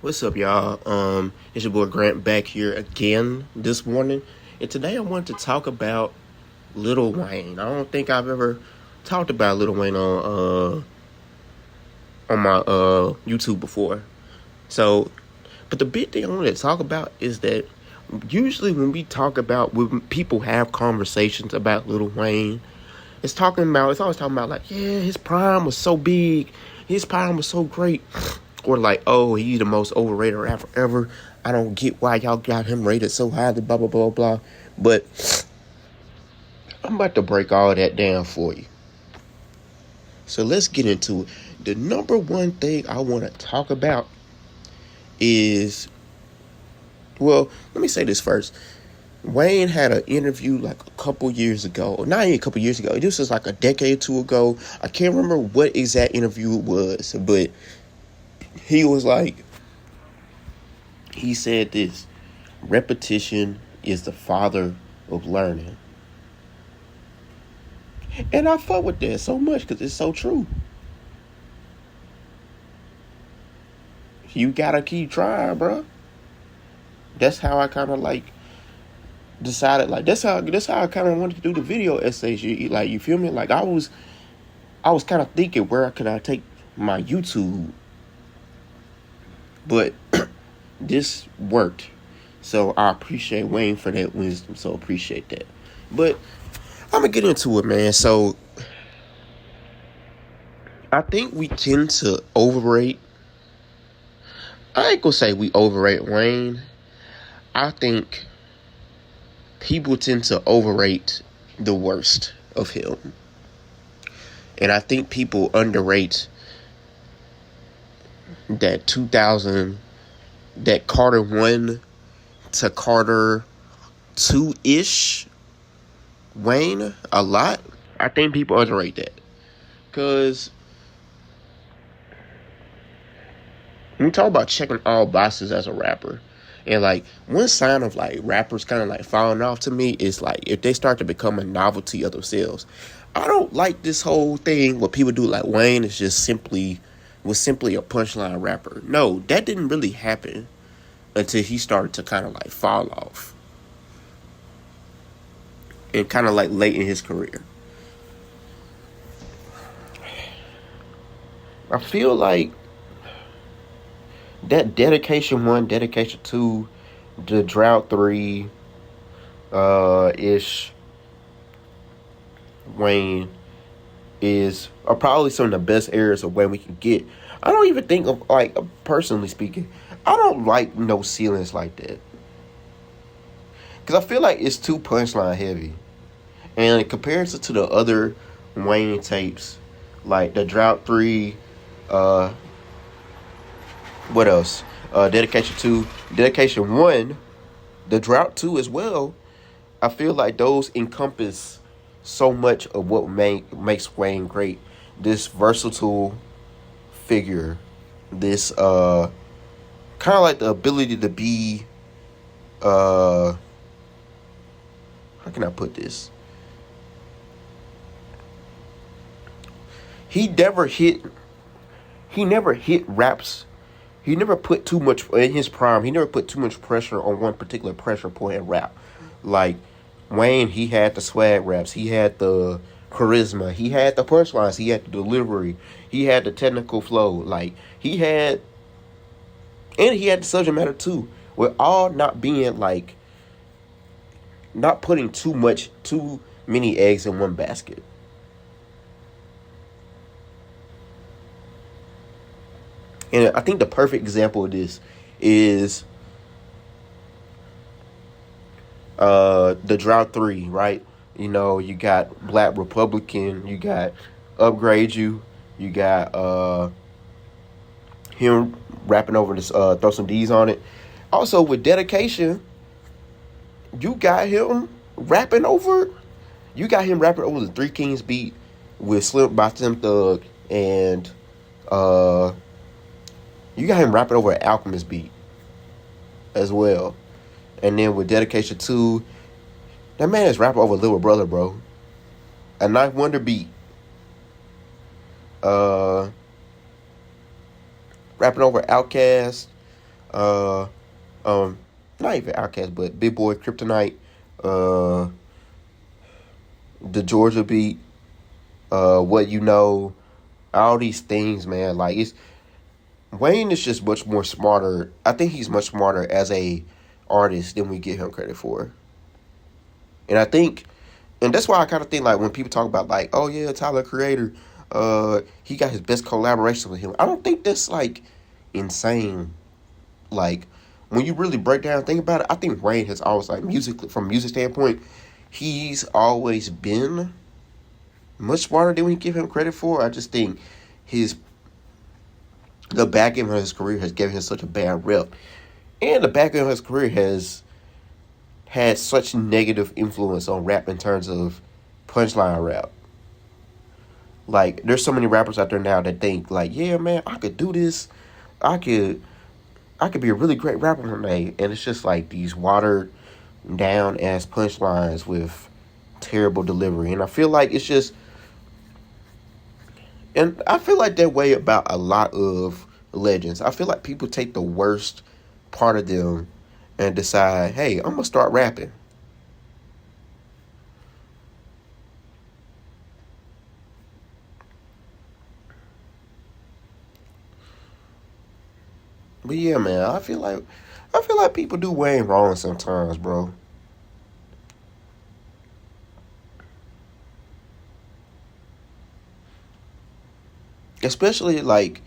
What's up, y'all? It's your boy Grant back here again this morning, and today I wanted to talk about Lil Wayne. I don't think I've ever talked about Lil Wayne on my YouTube before. So, but the big thing I wanted to talk about is that usually when people have conversations about Lil Wayne, it's always talking about like, yeah, his prime was so big, his prime was so great. Or like, oh, he's the most overrated rapper ever. I don't get why y'all got him rated so highly, blah, blah, blah, blah. But I'm about to break all that down for you. So let's get into it. The number one thing I want to talk about is, well, let me say this first. Wayne had an interview like a couple years ago. Not even a couple years ago. This was like a decade or two ago. I can't remember what exact interview it was, but he was like, he said this: repetition is the father of learning. And I fuck with that so much because it's so true. You gotta keep trying, bro. That's how I kind of like decided. Like that's how I kind of wanted to do the video essays. You feel me? Like I was kind of thinking where could I take my YouTube, but this worked. So I appreciate Wayne for that wisdom. So appreciate that. But I'm gonna get into it, man. So I think we tend to overrate. I ain't gonna say we overrate Wayne. I think people tend to overrate the worst of him. And I think people underrate that 2000, that Carter 1 to Carter 2-ish Wayne a lot. I think people underrate that. Because when we talk about checking all boxes as a rapper, and like one sign of like rappers kind of like falling off to me is like if they start to become a novelty of themselves. I don't like this whole thing where people do like Wayne is just simply a punchline rapper. No, that didn't really happen until he started to kind of like fall off and kind of like late in his career. I feel like that dedication 1, dedication 2, the drought 3, ish Wayne are probably some of the best areas of Wayne we can get. I don't even think of like personally speaking, I don't like no ceilings like that. Cause I feel like it's too punchline heavy. And in comparison to the other Wayne tapes, like the drought 3, what else? Dedication 2, Dedication 1, the Drought 2 as well. I feel like those encompass so much of what makes Wayne great. This versatile figure, this kind of like the ability to be, how can I put this? He never hit raps. He never put too much in his prime. He never put too much pressure on one particular pressure point in rap. Like Wayne, he had the swag raps. He had the charisma. He had the punchlines. He had the delivery. He had the technical flow. Like he had the subject matter too. With all not being like, not putting too many eggs in one basket. And I think the perfect example of this is the Drought 3, right? You know, you got Black Republican, you got Upgrade You, you got him rapping over this, Throw Some D's on it. Also with Dedication, you got him rapping over the Three Kings beat with Slim by Slim Thug, and you got him rapping over an Alchemist beat as well. And then with Dedication 2, that man is rapping over Little Brother, bro. A Ninth Wonder beat. Rapping over Outkast. Uh, um, not even Outkast, but Big Boy, Kryptonite, uh, the Georgia Beat, What You Know, all these things, man. Like it's Wayne is just much more smarter. I think he's much smarter as a artist than we give him credit for. And I think, and that's why I kind of think like when people talk about like, oh yeah, Tyler Creator, he got his best collaboration with him. I don't think that's like insane. Like when you really break down, think about it. I think Wayne has always like from music standpoint, he's always been much smarter than we give him credit for. I just think his the back end of his career has given him such a bad rep, and the back end of his career has had such negative influence on rap in terms of punchline rap. Like, there's so many rappers out there now that think like, yeah, man, I could do this. I could, I could be a really great rapper one day, and it's just like these watered down ass punchlines with terrible delivery, and I feel like it's just, and I feel like that way about a lot of legends. I feel like people take the worst part of them and decide, hey, I'm gonna start rapping. But yeah, man, I feel like people do Wayne wrong sometimes, bro. Especially like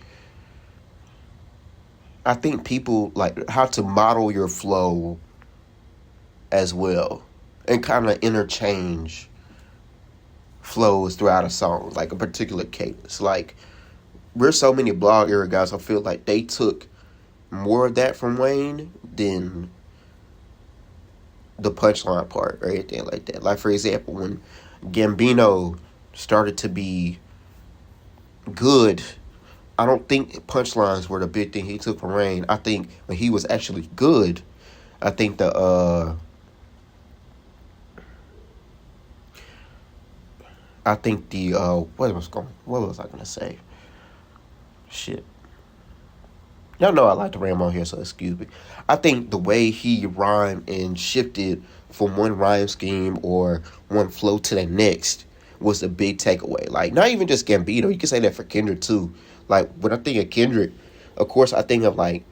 I think people like how to model your flow as well and kind of interchange flows throughout a song, like a particular cadence. Like we're so many blog era guys, I feel like they took more of that from Wayne than the punchline part or anything like that. Like for example, when Gambino started to be good, I don't think punchlines were the big thing he took from Wayne. I think when he was actually good, I think the what was I gonna say? Shit. Y'all know I like to ram on here, so excuse me. I think the way he rhymed and shifted from one rhyme scheme or one flow to the next was the big takeaway. Like, not even just Gambino, you can say that for Kendrick too. Like, when I think of Kendrick, of course, I think of like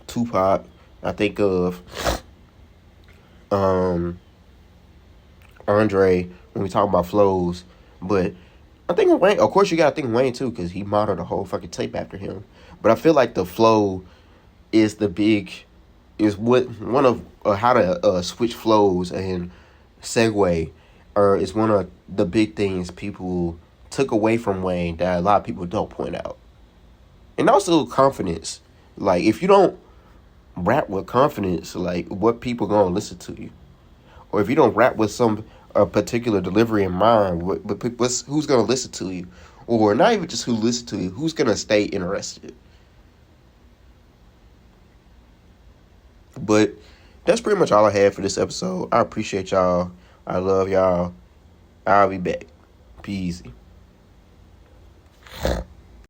Tupac. I think of um, Andre when we talk about flows. But I think of Wayne. Of course, you gotta think of Wayne too, because he modeled the whole fucking tape after him. But I feel like the flow is the big is what one of how to switch flows and segue, or is one of the big things people took away from Wayne that a lot of people don't point out. And also confidence. Like if you don't rap with confidence, like what people gonna listen to you? Or if you don't rap with some a particular delivery in mind, who's gonna listen to you? Or not even just who listen to you, who's gonna stay interested? But that's pretty much all I had for this episode. I appreciate y'all. I love y'all. I'll be back. Peace.